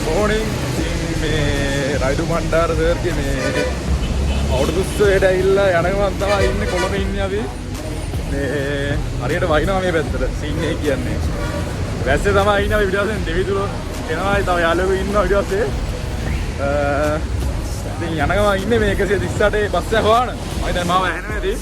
morning. මේ රයිඩු මණ්ඩාර සර්ගේ මේ අවුරුදුස්සේට ඇවිල්ලා යනකම් තමයි ඉන්නේ කොළඹ ඉන්නේ අපි. මේ හරියට වහිනවා මේ පැත්තට සීන් එක කියන්නේ. වැස්සේ තමයි ඉන්නේ අපි ඊට පස්සේ දෙවිදුර එනවා තව යාළුවෝ ඉන්නවා ඊට පස්සේ. ඉතින් යනකම් ඉන්නේ මේ 138 බස් එක හොයන. මම දැන් මාව ඇහෙනවේදී.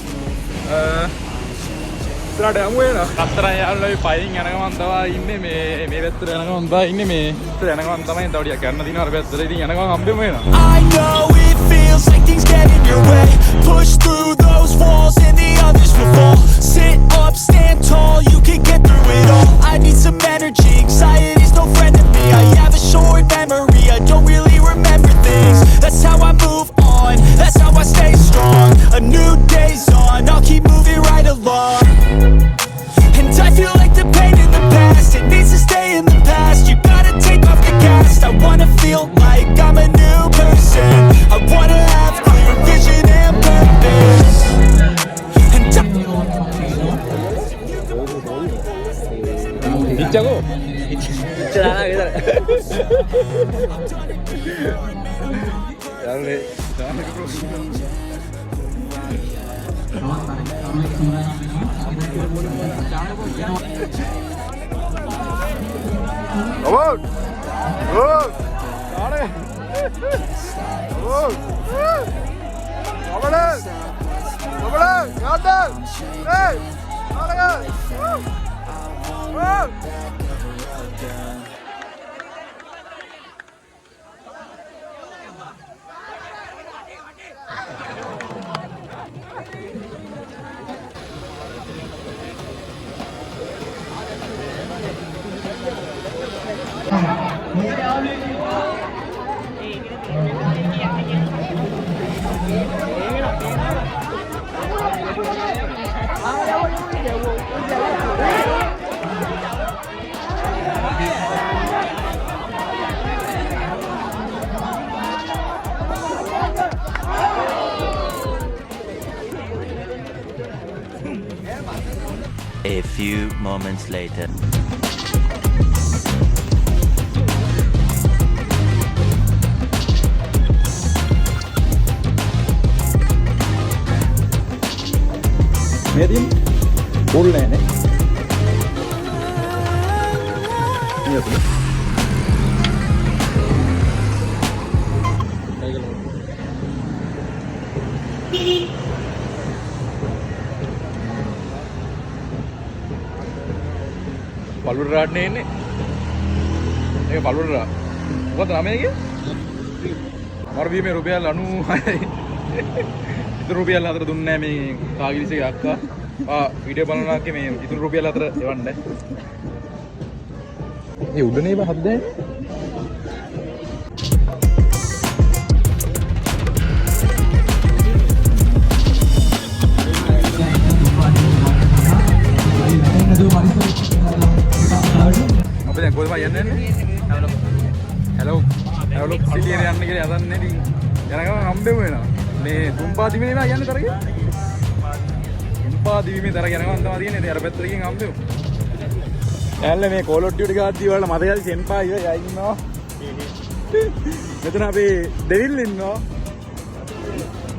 ඉස්සරහට යමු වෙනවා. අතරන් යාළුවෝ පයින් යනකම් තමයි ඉන්නේ මේ පැත්තට යනකම් තමයි ඉන්නේ මේ පැත්තට යනකම් තමයි තව ටිකක් යන්න දිනවා අර පැත්තට. ඉතින් යනකම් හම්බෙමු වෙනවා. I know it feels like things get in your way. Push through those walls and the others will fall. Sit up, stand tall, you can get through it all. I need some energy, anxiety's no friend to me. I have a short memory, I don't really remember things. That's how I move on, that's how I stay strong. A new day's on, I'll keep moving right along. And I feel like the pain in the past, it needs to stay in the past. You gotta take off the cast. I wanna feel like I'm a new person. I wanna have clear vision and purpose. And Ichago. Ichana gitu. Dale. Come on! Good! Got it! Good! Come on! Come on! Got that! Hey! Got it! Good! A few moments later. Medium? Full lane, eh? Yes, sir. පළුර රාඩ්නේ එන්නේ. මේක පළුර රා. මොකද නාමයේගේ? මරවීමේ රුපියල් 96යි. ඉතුරු රුපියල් 4 දුන්නේ නැහැ මේ කාගිලිසේ අක්කා. වීඩියෝ බලනවාගේ මේ ඉතුරු රුපියල් 4 එවන්න. මේ උඩනේ බහත් දැන්. අපි දැන් කොහෙද යන්නේ? hello සිටියේ යන්න කියලා යදන්නේ ඉතින් යනකම් හම්බෙමු වෙනවා. මේ තුම්පා දිවිනේ නා යන්නේ තරගේ. තුම්පා දිවිමේ තර යනකම් තමයි තියෙන්නේ. අර පැත්තකින් හම්බෙමු. ඇල්ල මේ කෝල් ඔෆ් ඩියුටි ගාඩ් වල මතකයි සෙන්පා ඉවරයි ඉන්නවා. මෙතන අපි දෙවිල් ඉන්නවා.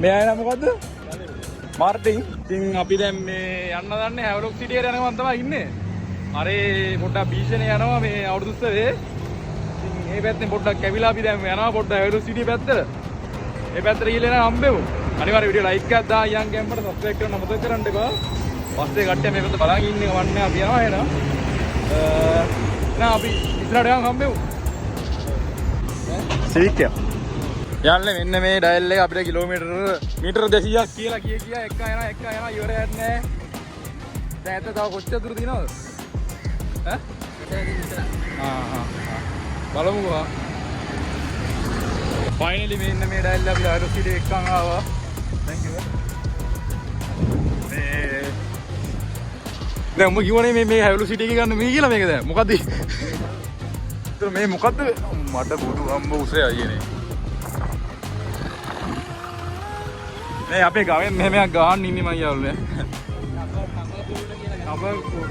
මේ අය නම මොකද්ද? මාර්ටින්. ඉතින් අපි දැන් මේ යන්න දන්නේ හැවලොක් සිටියේ යනකම් තමයි ඉන්නේ. අරේ පොඩ්ඩක් බීෂනේ යනවා මේ අවුරුදු උත්සවේ. ඉතින් මේ පැත්තෙන් පොඩ්ඩක් කැවිලා අපි දැන් යනවා පොඩ්ඩක් හැවලොක් සිටියේ පැත්තට. මේ පැත්තට ගිහලා යන හම්බෙමු. අනිවාර්ය වීඩියෝ ලයික් එකක් දාන්න යන් ගෑම්මට සබ්ස්ක්‍රයිබ් කරන්න මතක කරන්න එපා. පස්සේ කට්ටිය මේ පැත්ත බලන් ඉන්නේ වන්නේ අපි යනවා එහෙනම්. අපි ඉස්සරහට යන් හම්බෙමු. සිවික් එක. යන්නේ මෙන්න මේ ඩයල් එක අපිට කිලෝමීටර මීටර 200ක් කියලා කිය එක යනවා ඉවරයක් නැහැ. දැන් ඇත්ත තව කොච්චර දුර දිනවද? බලමුකෝ. ෆයිනලි මෙන්න මේ ඩයල් අපි ආරෝ සිටි එක්කන් ආවා. thank you. දැන් උඹ කිව්වනේ මේ හැවලු සිටි එක ගන්න මේ කියලා මේක දැන් මොකද්ද? ඒතර මේ මොකද්ද? මට බුදු අම්බ උසේ අයියනේ. මේ අපේ ගාවෙන් මෙහෙමයක් ගහන්න ඉන්නේ මං යාළුවනේ.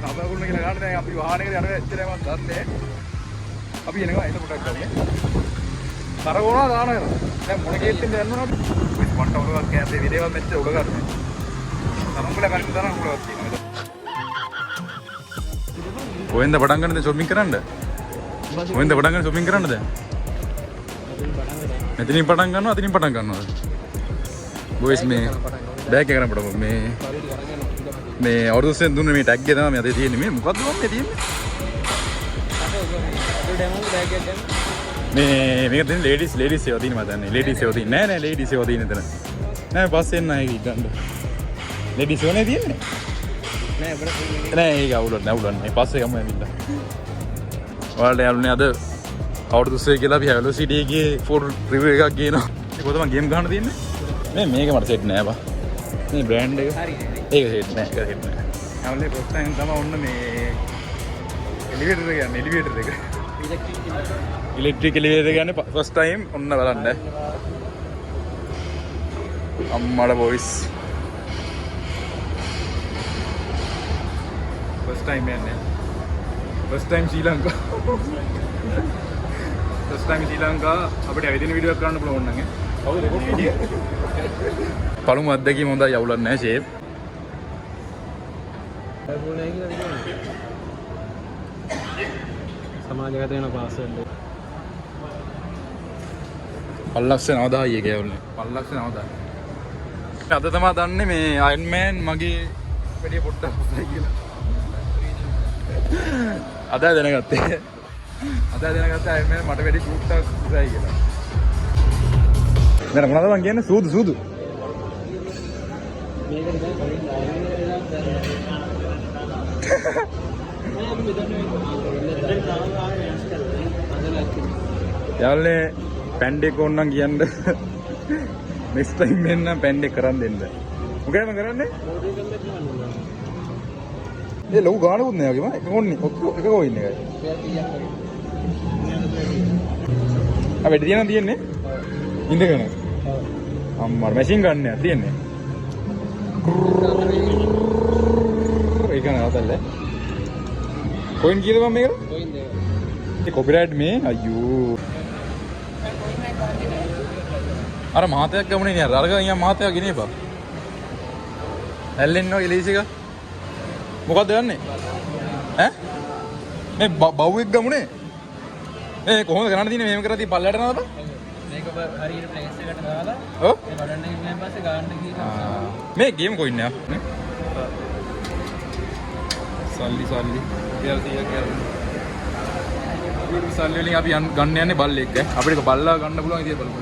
කබකුල්න කියලා ගන්න දැන් අපි වාහනයකට යනවා එච්චරමත් දන්නේ. අපි එනවා එතකොට ගන්නේ. තරගෝනා දානවා. දැන් මොන ගේට්ටෙන්ද යන්නවද? මට උඩක් කැපේ විදේවල් මෙච්ච උඩ ගන්න. තරංගල කරගෙන තරංග උඩක් තියෙනවා. කොහෙන්ද පටන් ගන්නද shopping කරන්න? කොහෙන්ද පටන් ගන්න shopping කරන්න දැන්? මෙතනින් පටන් ගන්නවා අතනින් පටන් ගන්නවද? boys මේ බෑග් එක කරන් පටන් මේ අවුරුද්දෙන් දුන්නේ මේ ටැග් එක තමයි අද තියෙන්නේ. මේ මොකද්ද මේ තියෙන්නේ? මේක තියෙන ලේඩිස් ඒවා තියෙන මම දන්නේ. ලේඩිස් ඒවා තියෙන්නේ නෑ ලේඩිස් ඒවා තියෙන එතන. නෑ පස්සේ එන්න ආයෙ ගන්න. ලේඩිස් ඒවා නේ තියෙන්නේ. නෑ ඒක අවුලන්නේ පස්සේ ගමු ඇවිල්ලා. ඔයාලට යාළුවනේ අද අවුරුදු 3 කියලා අපි Velocity එකේ ෆුල් රිවිව් එකක් ගේනවා. ඒක තමයි ගේම් ගන්න තියෙන්නේ. මේක මට සෙට් නෑ බා. මේ බ්‍රෑන්ඩ් එක. ඒක සෙට් නෑ. යාළුවනේ ෆස්ට් ටයිම් තමයි ඔන්න මේ එලිවේටර් එක යන්නේ එලිවේටර් එක. ඉලෙක්ට්‍රික් එලිවේටර් එක යන්නේ ෆස්ට් ටයිම් ඔන්න බලන්න. අම්මඩ බොයිස්. ෆස්ට් ටයිම් යන්නේ. ෆස්ට් ටයිම් ශ්‍රී ලංකා. ෆස්ට් ටයිම් ශ්‍රී ලංකා අපිට ඇවිදින වීඩියෝ එකක් කරන්න පුළුවන් නම් කවුද රෙකෝඩ් කරන්නේ? පළමු අත්දැකීම හොඳයි යවුලක් නැහැ ෂේප්. සමාජගත වෙන පාස්වර්ඩ් එක. 5,90,000 එක යවුලනේ. 5,90,000. අද තමයි දන්නේ මේ අයර්න් මෑන් මගේ වැඩි පොට්ටක් උසයි කියලා. අදයි දැනගත්තේ අයර්න් මෑන් මට වැඩි පොට්ටක් උසයි කියලා. දැන් මොනවද මං කියන්නේ සූදු යාළුවනේ පැන්ඩෙක් ඕනනම් කියන්න නෙක්ස්ට් ටයිම් එන්න පැන්ඩෙක් කරන් දෙන්න. මොකද මම කරන්නේ? ඒ ලොකු ගානකුත් නෑ වගේ මම එක කොන්නේ එක කොයින් එකයි. ආ වැඩි තියෙන්නේ ඉඳගෙන. අම්මා මැෂින් ගන්න යක් තියෙන්නේ. ඒක නේද? කොයින් කීයද මම මේකට? කොයින් දෙක. ඒ කොපිරයිට් මේ අයියෝ. අර මහතයක් ගමුනේ නේ අර ගියා මහතයක් ගෙනේ බා. ඇල්ලෙන්නෝ ඉලීස් එක. මොකද්ද යන්නේ? ඈ? මේ බව්වෙක් ගමුනේ. ඒ කොහොමද කරන්න තියෙන්නේ මෙහෙම කරලා තිය පල්ලයට නේද බා? මේක හරියට ප්ලේස් එකට දාලා ඔව්. ඒ බටන් එක ගියාන් පස්සේ ගන්න ගිහින් මේ ගේම් කොයින් නෑ. සල්ලි කියලා කියලා. සල්ලි වලින් අපි ගන්න යන්නේ බල්ලෙක් ඈ. අපිට බල්ලා ගන්න පුළුවන් ඉතින් බලමු.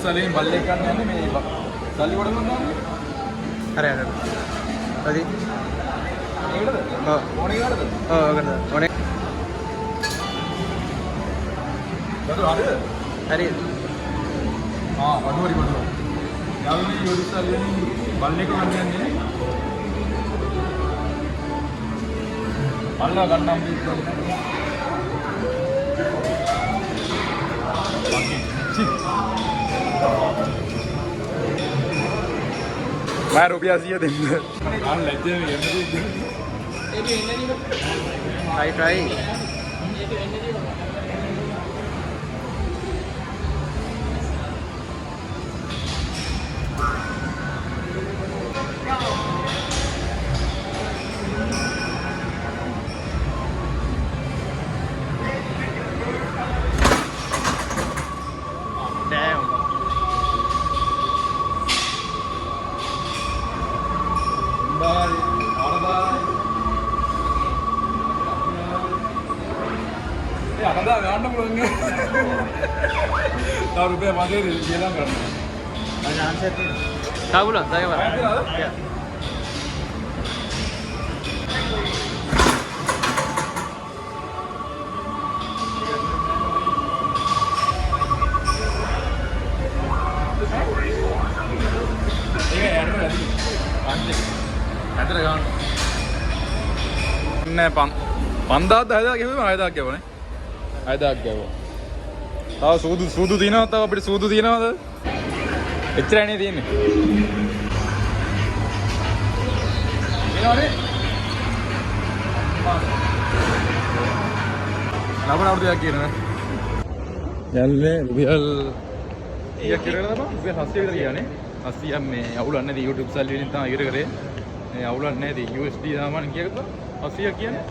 සල්ලියෙන් බල්ලෙක් ගන්න යන්නේ මේ සල්ලි කොට ගන්නවා. හරි. හරි. ඒකද? ඔව්. ඕනේ කාටද? ඔව් ඔකට. ඕනේ. හරි. අඩුවරි. යාළුවනේ යෝඩි සල්ලියෙන් බල්ලෙක් ගන්න යන්නේ. බල්ලා ගන්නම් मैं रुपया सी दिन ट्राई रुपया मांगे गेला करना हाँ बोलो जाएगा සූදු තියෙනවා තව අපිට සූදු තියෙනවද? එච්චරයි නේ තියෙන්නේ. එනවනේ. ලබන අවුරුද්දක් කියනවා. යන්නේ රුපියල් ඊයක් කියලා තමයි රුපියල් 700 විතර කියන්නේ. 700ක් මේ අවුලක් නැති YouTube සල්ලි වලින් තමයි ඉවර කරේ. මේ අවුලක් නැති USD සාමාන්‍ය කීයකද? 700ක් කියන්නේ.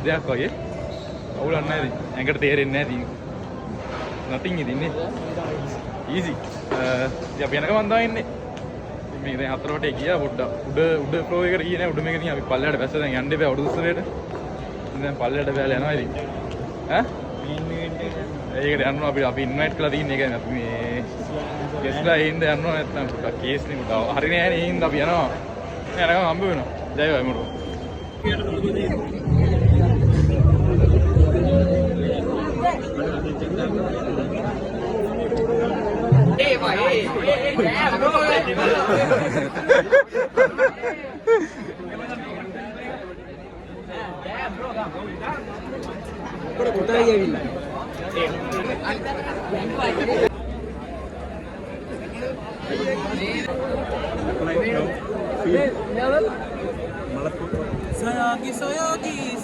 දෙයක් වගේ. අවුලක් නැති. ඇඟට තේරෙන්නේ නැති. nothing ඉදින්නේ. easy. අපි යන ගමන් තමයි ඉන්නේ. මේ දැන් හතර වටේ ගියා පොඩ්ඩක්. උඩ ෆ්ලෝ එකට ගියේ නෑ. උඩ මේක නිකන් අපි පල්ලයට බැස්ස දැන් යන්න එපා උඩු උස්සරේට. දැන් පල්ලයට බැලලා යනවා ඉතින්. ඈ? ඒකට යනවා අපි ඉන්වයිට් කරලා තින්නේ. ඒ කියන්නේ අපි මේ ගෙස්ලා ඉන්න යනවා නැත්නම් පොඩ්ඩක් කේස් නේ උඩ. හරිනේ නෑනේ ඒ හින්දා අපි යනවා. මේ යනකම් හම්බ වෙනවා. ජය වයි මොරෝ.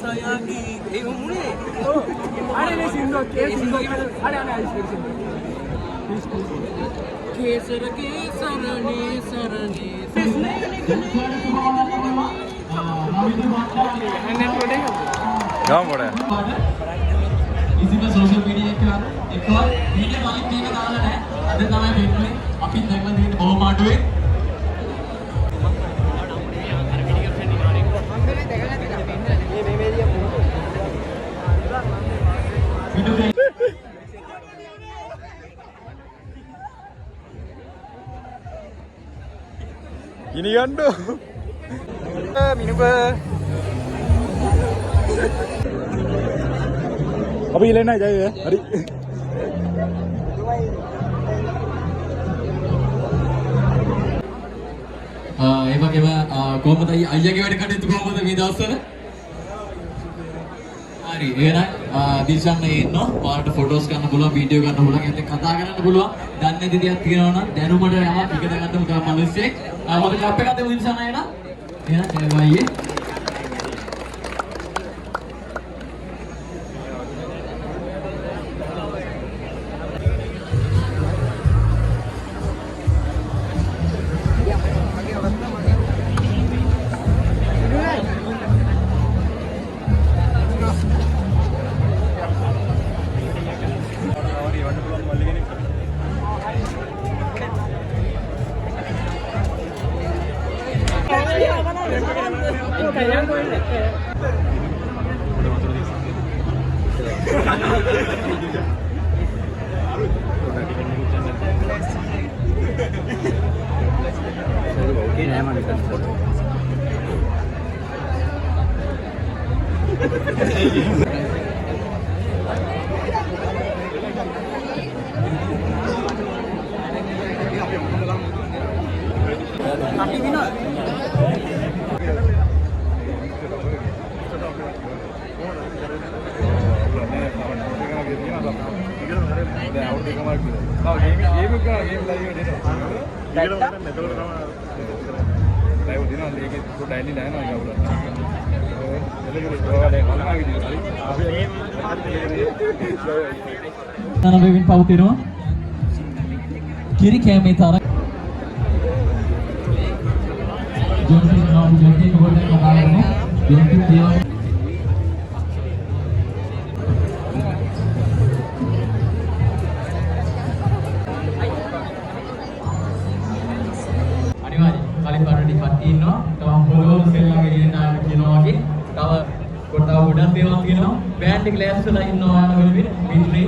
Sayagi. Mune. Ada sindo. Ada. Kesar sarani. ගාම මොඩ. ඉතින් සෝෂල් මීඩියා එකවත් වීඩියෝ මලින් මේක දාලා නැහැ. අද තමයි වෙන්නේ. අපි දැන් දෙන්නේ බොහොම අඩුවේ. Gini gando. Minum apa? Abi lain aja ya, hari. ඒ වගේම කොහොමද අයියාගේ වැඩ කටයුතු කොහොමද මේ දවස්වල? හරි එහෙනම් දිල්ෂාන් ඉන්නවා. ඔයාලට ෆොටෝස් ගන්න පුළුවන්, වීඩියෝ ගන්න පුළුවන්, ඒත් කතා කරන්න පුළුවන්. දන්නේ නැති දේවල් තියෙනවා නම් දැනුමට යමක් ඉගෙන ගන්න උදා මිනිස්සෙක්. මොකද ක්ලබ් එකක් දෙමු දිල්ෂාන් අයලා. එහෙනම් අයියේ පවතිනවා කිරි කැමේ තරම් ජොන්ටි කොල්ලේ කතා කරනවා ජොන්ටි තියනවා අනිවාර්යෙන් කලින් පාරටි කට්ටිය ඉන්නවා තව පොලෝස් කියලා ගෙලියන කියනවා වගේ තව කොටව උඩන් දේවල් තියෙනවා බෑන්ඩ් එක ලෑස්තිලා ඉන්නවා යන වෙලෙ මිට්‍රි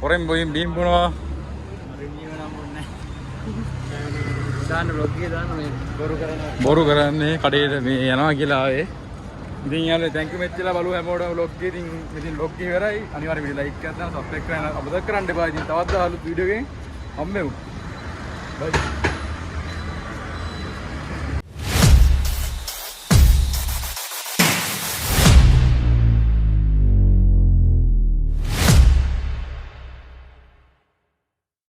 Orang bim puno. Boru karane kadeda me yanawa කියලා ආවේ. ඉතින් යාළුවෝ thank you මෙච්චර බලුව හැමෝටම vlog එකේ ඉතින් vlog එක ඉවරයි. අනිවාර්යයෙන් වීඩියෝ like කරන්න subscribe කරන්න අමතක කරන්න එපා. ඉතින් තවත් අලුත් වීඩියෝ එකකින් හම්බෙමු. bye.